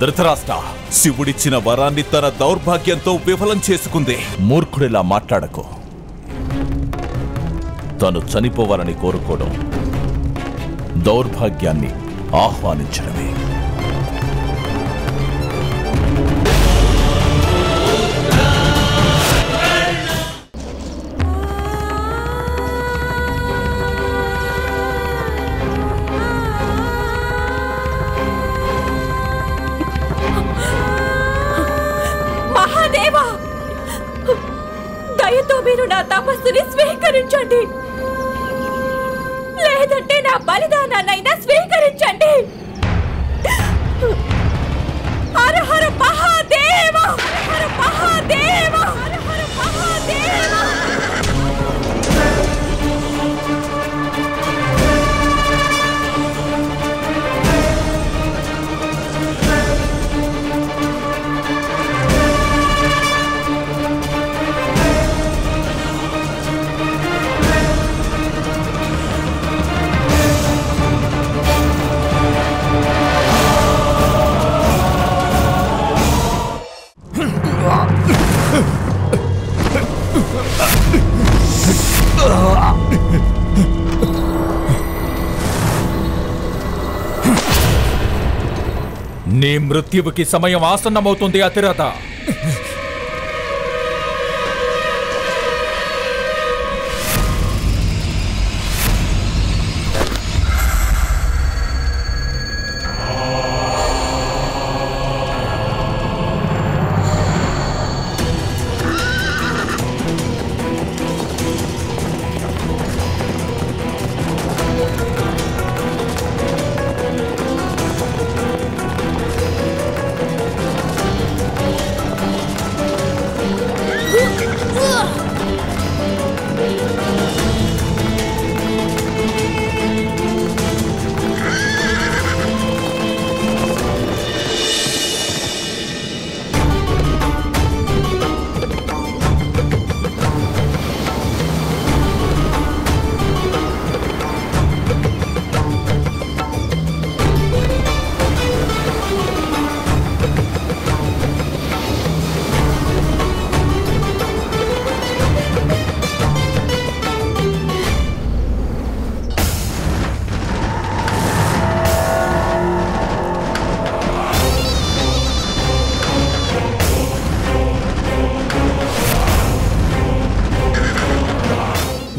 ధృతరాష్ట్ర, శివుడిచ్చిన వరాన్ని తన దౌర్భాగ్యంతో విఫలం చేసుకుంది. మూర్ఖుడిలా మాట్లాడకు. తను చనిపోవాలని కోరుకోవడం దౌర్భాగ్యాన్ని ఆహ్వానించడమే. మహాదేవా, దయతో మీరు నా తపస్సుని స్వీకరించండి, లేదంటే నా బలిదానాన్నైనా స్వీకరించండి. హర హర మహాదేవా, హర హర మహాదేవా, హర హర మహాదేవా. నీ మృత్యువుకి సమయం ఆసన్నమవుతుంది అతిరథ.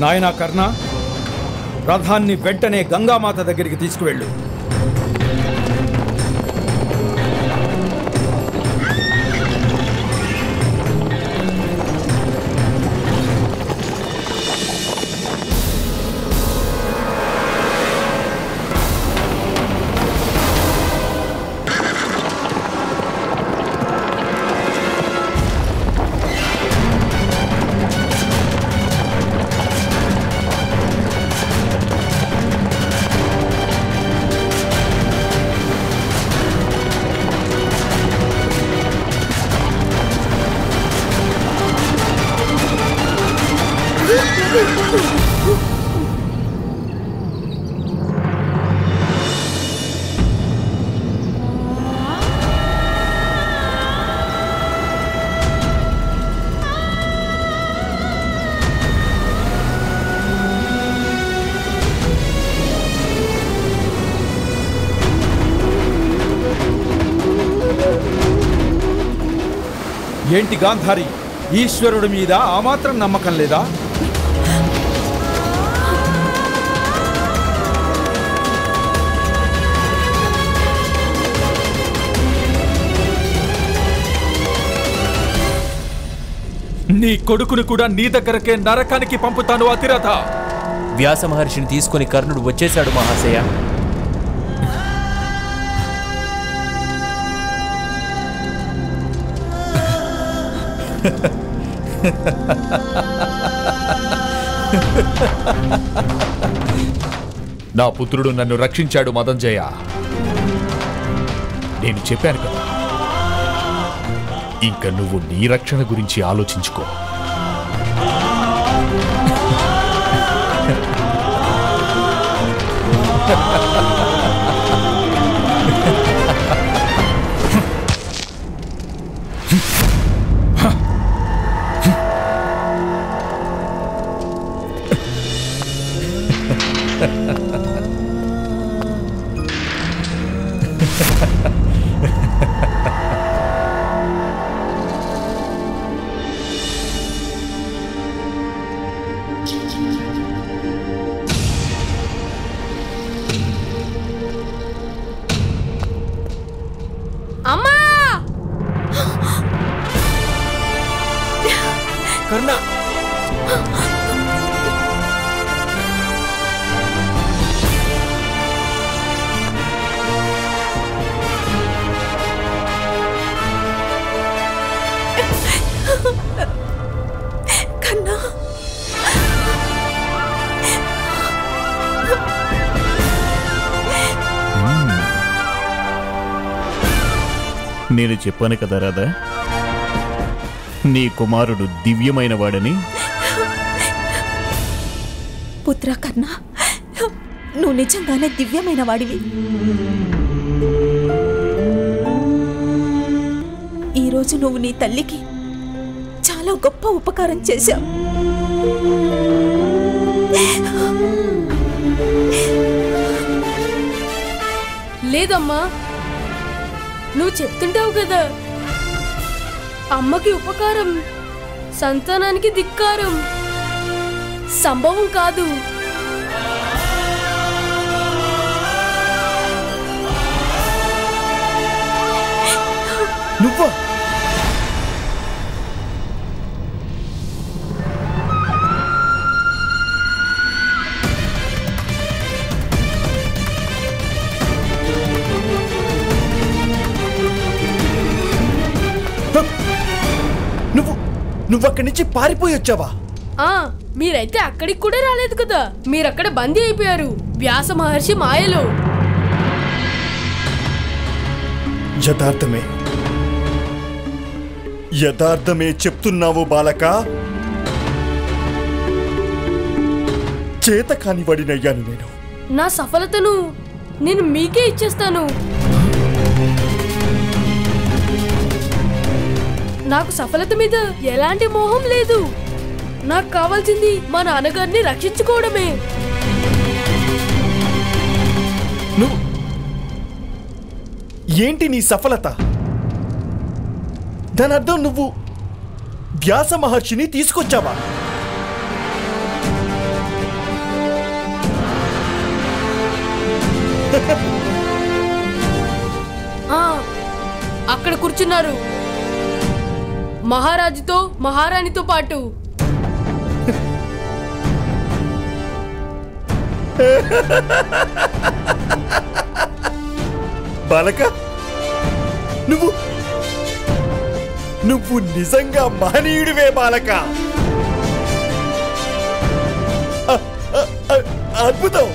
నాయనా కర్ణ, రథాన్ని వెంటనే గంగామాత దగ్గరికి తీసుకువెళ్ళు. ఏంటి గాంధారి, ఈశ్వరుడి మీద ఆ మాత్రం నమ్మకం లేదా? నీ కొడుకును కూడా నీ దగ్గరకే నరకానికి పంపుతాను అతిరథ. వ్యాస మహర్షిని తీసుకుని కర్ణుడు వచ్చేశాడు మహాశయ. నా పుత్రుడు నన్ను రక్షించాడు మదంజయ. నేను చెప్పాను కదా, ఇంక నువ్వు నీ రక్షణ గురించి ఆలోచించుకో. నేను చెప్పాను కదా రాధా, నీ కుమారుడు దివ్యమైన వాడని. పుత్ర కర్ణ, నువ్వు నిజంగానే దివ్యమైన వాడివి. ఈరోజు నువ్వు నీ తల్లికి చాలా గొప్ప ఉపకారం చేశావు. లేదమ్మా, నువ్వు చెప్తుంటావు కదా, అమ్మకి ఉపకారం సంతానానికి ధిక్కారం. సంభవం కాదు. నువ్వా? నువ్వక్కడి నుంచి పారిపోయి వచ్చావా? మీరైతే అక్కడికి కూడా రాలేదు కదా, మీరక్కడ బందీ అయిపోయారు వ్యాస మహర్షి మాయలో. యథార్థమే చెప్తున్నావు బాలక. చేత కాని వాడినయ్యాను నేను. నా సఫలతను నేను మీకే ఇచ్చేస్తాను. నాకు సఫలత మీద ఎలాంటి మోహం లేదు. నాకు కావాల్సింది మా నాన్నగారిని రక్షించుకోవడమే. ఏంటి నీ సఫలత? దాని అర్థం నువ్వు వ్యాస మహర్షిని తీసుకొచ్చావా? అక్కడ కూర్చున్నారు మహారాజుతో మహారాణితో పాటు. బాలక, నువ్వు నిజంగా మహనీయుడివే బాలక. అద్భుతం,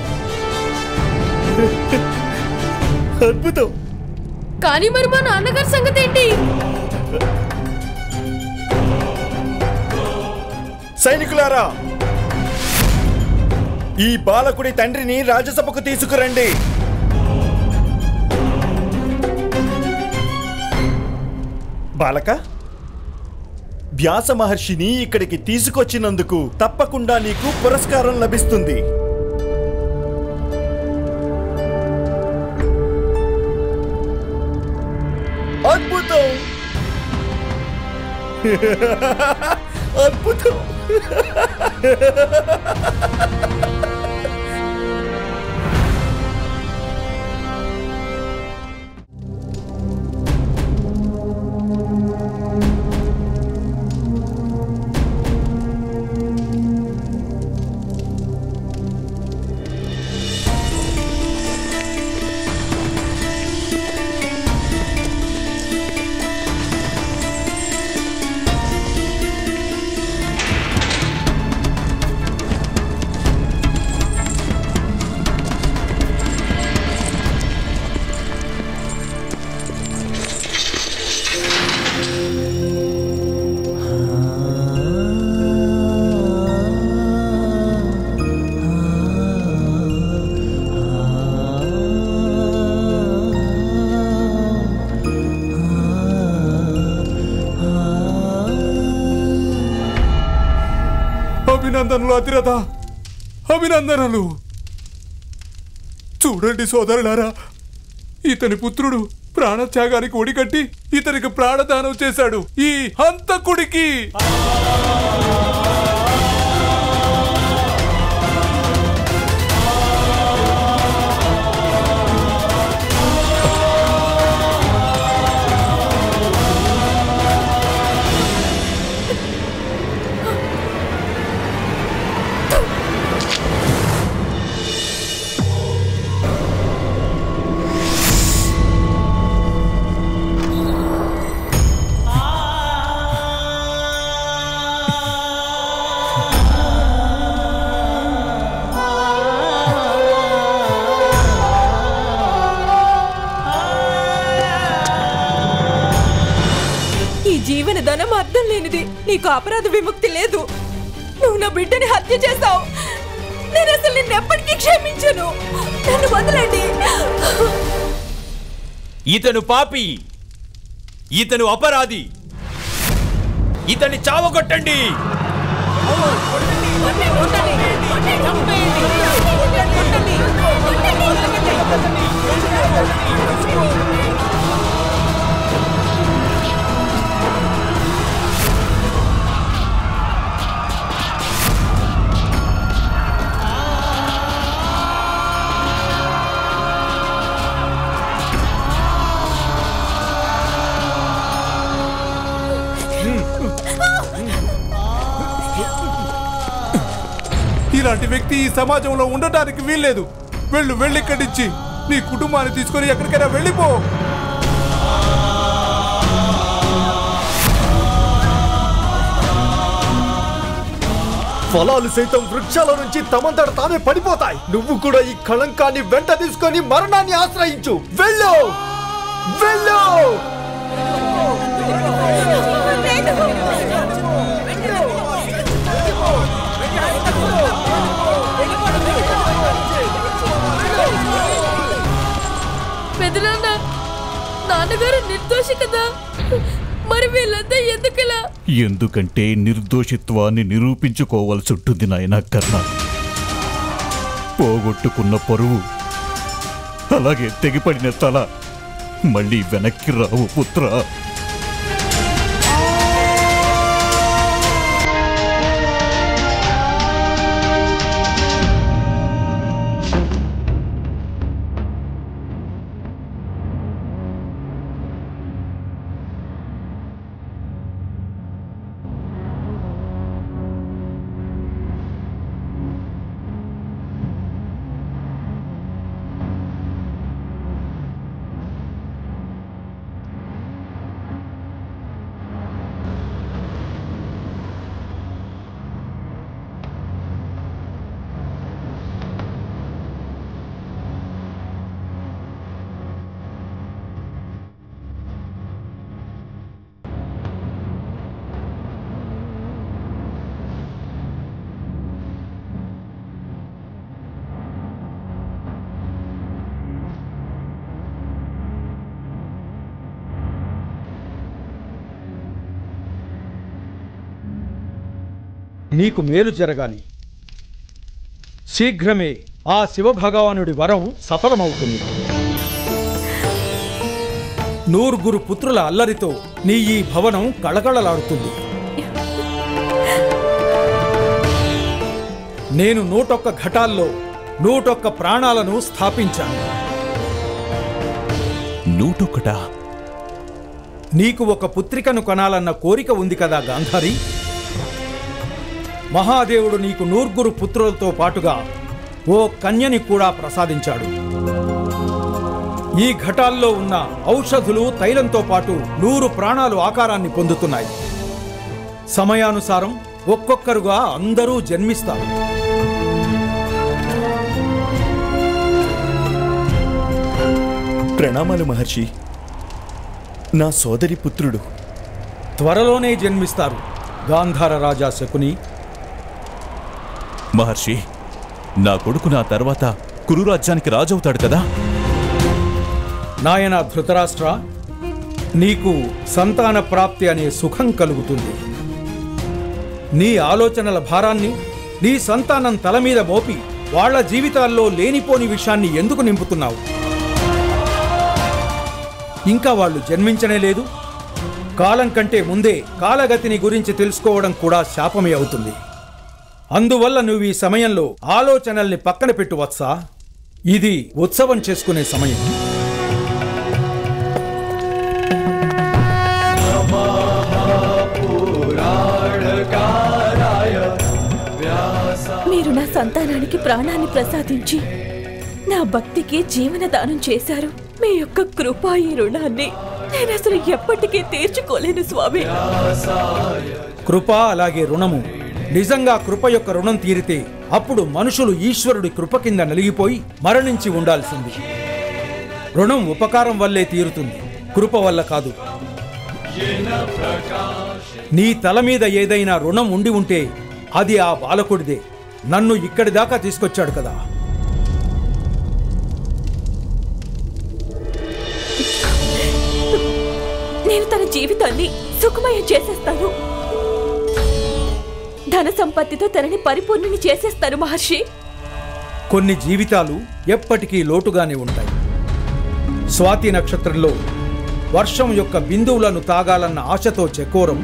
అద్భుతం. కానీ మరి మా నాన్నగారి సంగతి ఏంటి? సైనికులారా, ఈ బాలకుడి తండ్రిని రాజసభకు తీసుకురండి. బాలక, వ్యాస మహర్షిని ఇక్కడికి తీసుకొచ్చినందుకు తప్పకుండా నీకు పురస్కారం లభిస్తుంది. అద్భుతం, అద్భుతం. అభినందనలు అతిరథ, అభినందనలు. చూడండి సోదరులారా, ఇతని పుత్రుడు ప్రాణత్యాగానికి ఒడిగట్టి ఇతనికి ప్రాణదానం చేశాడు, ఈ హంతకుడికి. ధనం అర్థం లేనిది. నీకు అపరాధ విముక్తి లేదు. నువ్వు నా బిడ్డని హత్య చేశావు. నేను అసలు నిన్నెప్పటికీ క్షమించను. నన్ను వదలండి. ఇతను పాపి, ఇతను అపరాధి, ఇతన్ని చావగొట్టండి. ఇలాంటి వ్యక్తి ఈ సమాజంలో ఉండటానికి వీల్లేదు. వెళ్ళిక్కడి నుంచి నీ కుటుంబాన్ని తీసుకొని ఎక్కడికైనా వెళ్ళిపో. ఫలాలు సైతం వృక్షాల నుంచి తమంతట తామే పడిపోతాయి. నువ్వు కూడా ఈ కళంకాన్ని వెంట తీసుకొని మరణాన్ని ఆశ్రయించు. వెళ్ళు వెళ్ళు. పెదనాన్న, నాన్నగారు నిర్దోషి కదా, మరి వీళ్ళంతా ఎందుకలా? ఎందుకంటే నిర్దోషిత్వాన్ని నిరూపించుకోవాల్సి ఉంటుంది నాయనా కర్ణ. పోగొట్టుకున్న పరువు, అలాగే తెగిపడిన తల మళ్ళీ వెనక్కి రావు పుత్ర. నీకు మేలు జరగాలి. శీఘ్రమే ఆ శివభగవానుడి వరం సఫలమవుతుంది. నూరుగురు పుత్రుల అల్లరితో నీ ఈ భవనం కళకళలాడుతుంది. నేను 101 ఘటాల్లో 101 ప్రాణాలను స్థాపించాను. 101? నీకు ఒక పుత్రికను కనాలన్న కోరిక ఉంది కదా గాంధారి. మహాదేవుడు నీకు 100 పుత్రులతో పాటుగా ఓ కన్యని కూడా ప్రసాదించాడు. ఈ ఘటాల్లో ఉన్న ఔషధులు తైలంతో పాటు 100 ప్రాణాలు ఆకారాన్ని పొందుతున్నాయి. సమయానుసారం ఒక్కొక్కరుగా అందరూ జన్మిస్తారు. ప్రణామాలు మహర్షి. నా సోదరి పుత్రుడు త్వరలోనే జన్మిస్తారు గాంధార రాజా శకుని. మహర్షి, నా కొడుకు నా తర్వాత కురురాజ్యానికి రాజవుతాడు కదా? నాయన ధృతరాష్ట్ర, నీకు సంతాన ప్రాప్తి అనే సుఖం కలుగుతుంది. నీ ఆలోచనల భారాన్ని నీ సంతానం తల మీద మోపి వాళ్ల జీవితాల్లో లేనిపోని విషయాన్ని ఎందుకు నింపుతున్నావు? ఇంకా వాళ్ళు జన్మించనే లేదు. కాలం కంటే ముందే కాలగతిని గురించి తెలుసుకోవడం కూడా శాపమే అవుతుంది. అందువల్ల నువ్వు ఈ సమయంలో ఆలోచనల్ని పక్కన పెట్టు వత్సా. ఇది ఉత్సవం చేసుకునే సమయం. మీరు నా సంతానానికి ప్రాణాన్ని ప్రసాదించి నా భక్తికి జీవనదానం చేశారు. మీ యొక్క కృపా ఈ రుణాన్ని నేను అసలు ఎప్పటికీ తీర్చుకోలేను స్వామి. కృప అలాగే రుణము. నిజంగా కృప యొక్క రుణం తీరితే అప్పుడు మనుషులు ఈశ్వరుడి కృప కింద నలిగిపోయి మరణించి ఉండాల్సింది. రుణం ఉపకారం వల్లే తీరుతుంది, కృప వల్ల కాదు. నీ తల మీద ఏదైనా రుణం ఉండి ఉంటే అది ఆ బాలకుడిదే. నన్ను ఇక్కడి దాకా తీసుకొచ్చాడు కదా. నేను తన జీవితాన్ని సుఖమయం చేసేస్తాను. ధన సంపత్తితో తనని పరిపూర్ణని చేసేస్తాను మహర్షి. కొన్ని జీవితాలు ఎప్పటికీ లోటుగానే ఉంటాయి. స్వాతి నక్షత్రంలో వర్షం యొక్క బిందువులను తాగాలన్న ఆశతో చకోరం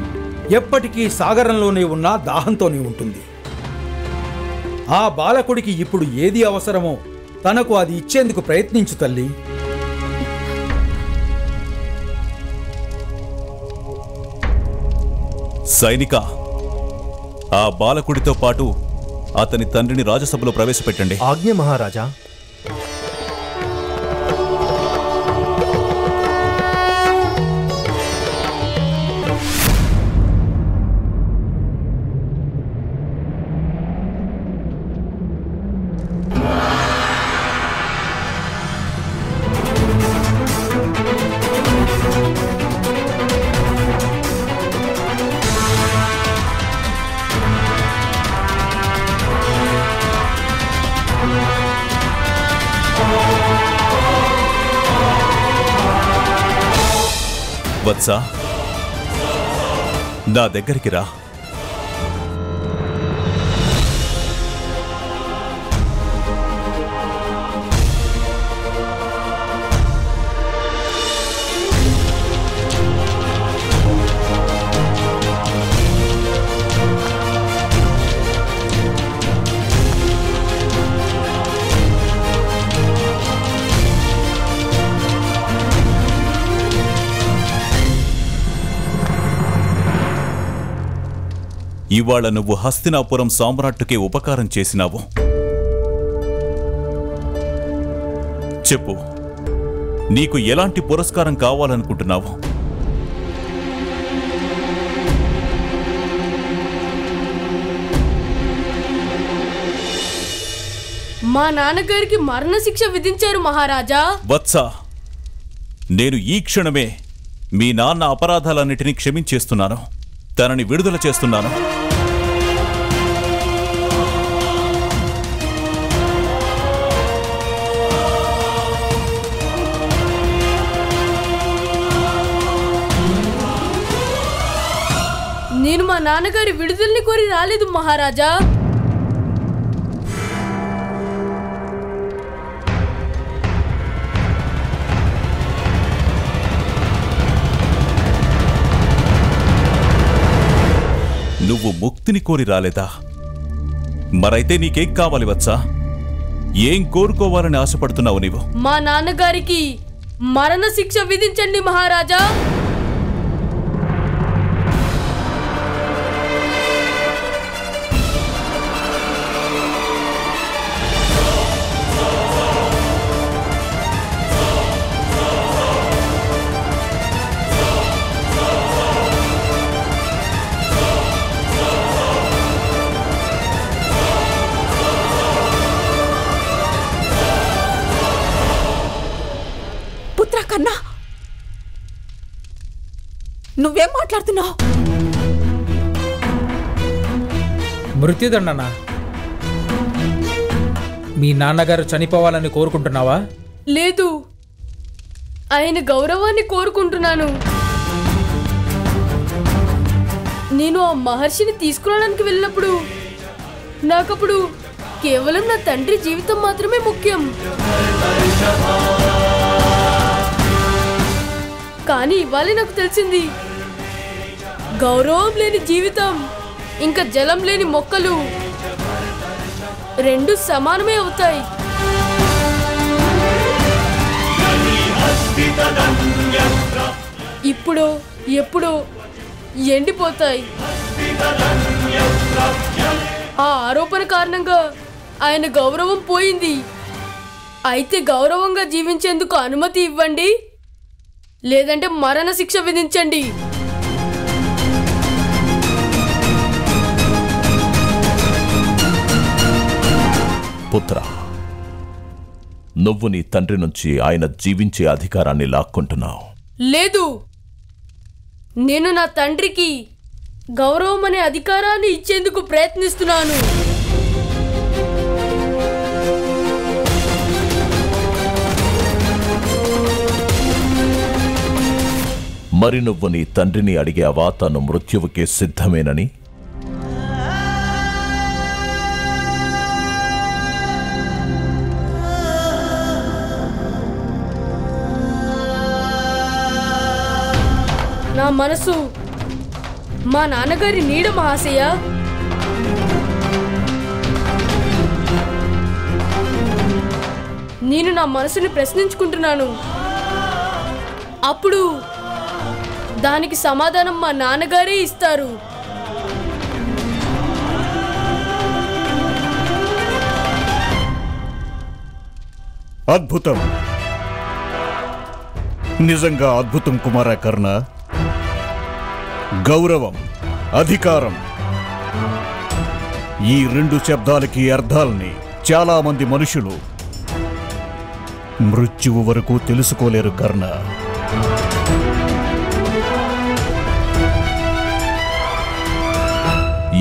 ఎప్పటికీ సాగరంలోనే ఉన్న దాహంతోనే ఉంటుంది. ఆ బాలకుడికి ఇప్పుడు ఏది అవసరమో తనకు అది ఇచ్చేందుకు ప్రయత్నించు తల్లి. సైనిక, ఆ బాలకుడితో పాటు అతని తండ్రిని రాజసభలో ప్రవేశపెట్టండి. ఆజ్ఞ మహారాజా. వత్సా, నా దగ్గరికి రా. ఇవాళ నువ్వు హస్తినాపురం సామ్రాట్టుకే ఉపకారం చేసినావు. చెప్పు, నీకు ఎలాంటి పురస్కారం కావాలనుకుంటున్నావు? మా నాన్నగారికి మరణశిక్ష విధించారు మహారాజా. వత్సా, నేను ఈ క్షణమే మీ నాన్న అపరాధాలన్నిటినీ క్షమించేస్తున్నాను. తనని విడుదల చేస్తున్నాను. నేను మా నాన్నగారి విడుదలని కోరి రాలేదు మహారాజా. నువ్వు ముక్తిని కోరి రాలేదా? మరైతే నీకేం కావాలి వత్సా? ఏం కోరుకోవాలని ఆశపడుతున్నావు నీవు? మా నాన్నగారికి మరణ శిక్ష విధించండి మహారాజా. కన్నా, నువ్వేం మాట్లాడుతున్నావు? మృత్యుదండనా? మీ నాన్నగారు చనిపోవాలని కోరుకుంటున్నావా? లేదు, ఆయన గౌరవాన్ని కోరుకుంటున్నాను. నేను ఆ మహర్షిని తీసుకురావడానికి వెళ్ళినప్పుడు నాకప్పుడు కేవలం నా తండ్రి జీవితం మాత్రమే ముఖ్యం. కానీ ఇవాళ నాకు తెలిసింది, గౌరవం లేని జీవితం ఇంకా జలం లేని మొక్కలు రెండు సమానమే అవుతాయి. ఇప్పుడు ఎప్పుడు ఎండిపోతాయి. ఆ ఆరోపణ కారణంగా ఆయన గౌరవం పోయింది. అయితే గౌరవంగా జీవించేందుకు అనుమతి ఇవ్వండి, లేదంటే మరణ శిక్ష విధించండి. పుత్ర, నువ్వు నీ తండ్రి నుంచి ఆయన జీవించే అధికారాన్ని లాక్కుంటున్నావు. లేదు, నేను నా తండ్రికి గౌరవం అనే అధికారాన్ని ఇచ్చేందుకు ప్రయత్నిస్తున్నాను. మరి నువ్వు నీ తండ్రిని అడిగావా తను మృత్యువుకి సిద్ధమేనని? నా మనసు మా నాన్నగారి నీడ మహాశయ. నేను నా మనసుని ప్రశ్నించుకుంటున్నాను. అప్పుడు దానికి సమాధానం మా నాన్నగారే ఇస్తారు. అద్భుతం, నిజంగా అద్భుతం కుమార కర్ణ. గౌరవం, అధికారం, ఈ రెండు శబ్దాలకి అర్థాలని చాలా మంది మనుషులు మృత్యువు వరకు తెలుసుకోలేరు కర్ణ.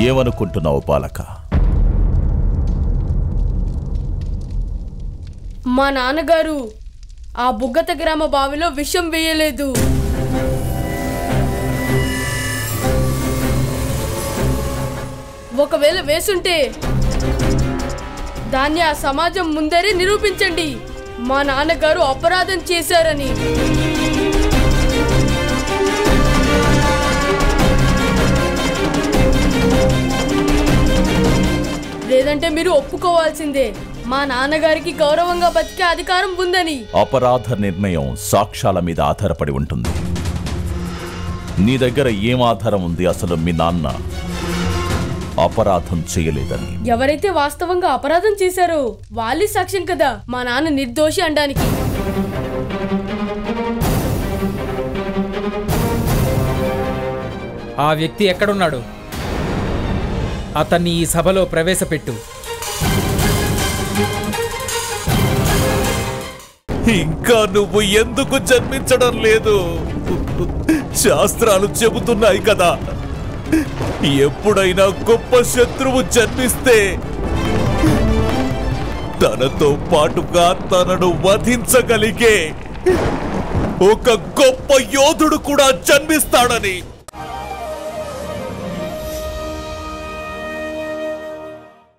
ఏమనుకుంటున్నావు బాలక? మా నాన్నగారు ఆ బుగ్గత గ్రామ బావిలో విషం వేయలేదు. ఒకవేళ వేసుంటే దాన్ని ఆ సమాజం ముందరే నిరూపించండి. మా నాన్నగారు అపరాధం చేశారని. లేదంటే మీరు ఒప్పుకోవాల్సిందే మా నాన్నగారికి గౌరవంగా బతికే అధికారం ఉందని. అపరాధ నిర్ణయం సాక్ష్యాల మీద ఆధారపడి ఉంటుంది. నీ దగ్గర ఏం ఆధారం ఉంది అసలు మీ నాన్న అపరాధం చేయలేదని? ఎవరైతే వాస్తవంగా అపరాధం చేశారో వాళ్ళే సాక్ష్యం కదా మా నాన్న నిర్దోషి అనడానికి. ఆ వ్యక్తి ఎక్కడున్నాడు? అతన్ని ఈ సభలో ప్రవేశపెట్టు. ఇంకా నువ్వు ఎందుకు జన్మించడం లేదు? శాస్త్రాలు చెబుతున్నాయి కదా, ఎప్పుడైనా గొప్ప శత్రువు జన్మిస్తే తనతో పాటుగా తనను వధించగలిగే ఒక గొప్ప యోధుడు కూడా జన్మిస్తాడని.